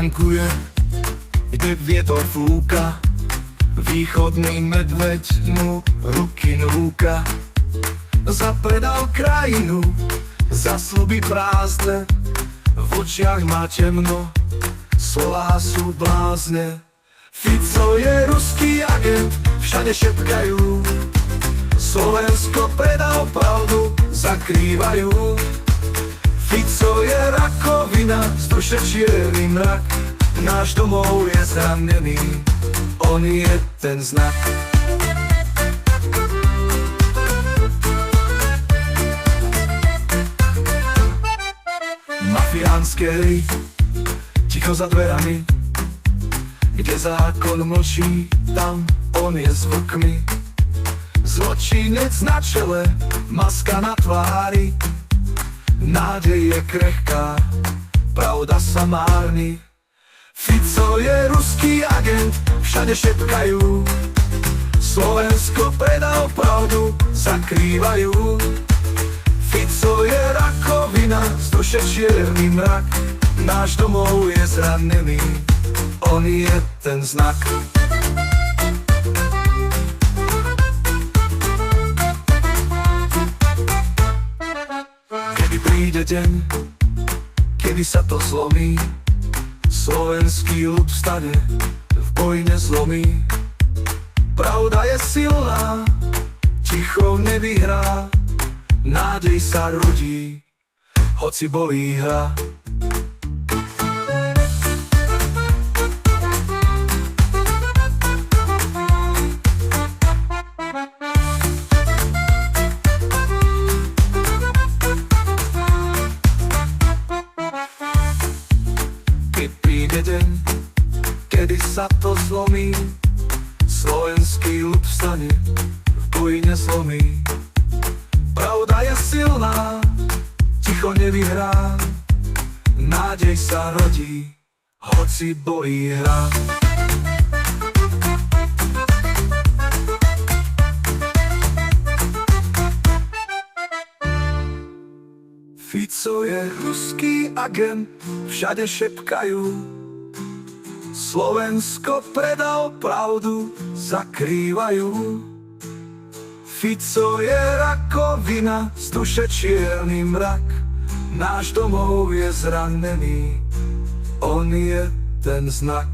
tankuje, kde vietor fúka. Východný medveď mu ruky núka. Zapredal krajinu, za sľuby prázdne. V očiach má temno, slová sú blázne. Fico je ruský agent, všade šepkajú. Slovensko predal pravdu, zakrývajú. Fico je rakovina, z duše čierny mrak. Náš domov je zranený, on je ten znak. Mafiánskej, ticho za dverami, kde zákon mlčí, tam on je s vlkmi. Zločinec na čele, maska na tvári, nádej je krehká, pravda sa márni. Fico je ruský agent, všade šepkajú. Slovensko predal pravdu, zakrývajú. Fico je rakovina, z duše čierny mrak. Náš domov je zranený, on je ten znak. Kedy príde deň, kedy sa to zlomí, slovenský ľud vstane, v boji nezlomí. Pravda je silná, ticho nevyhrá, nádej sa rodí, hoci bolí hra. Keď príde deň, kedy sa to zlomí, slovenský ľud vstane, v boji nezlomí. Pravda je silná, ticho nevyhrá, nádej sa rodí, hoci bolí hra. Fico je ruský agent, všade šepkajú. Slovensko predal pravdu, zakrývajú. Fico je rakovina, z duše čierny mrak. Náš domov je zranený, on je ten znak.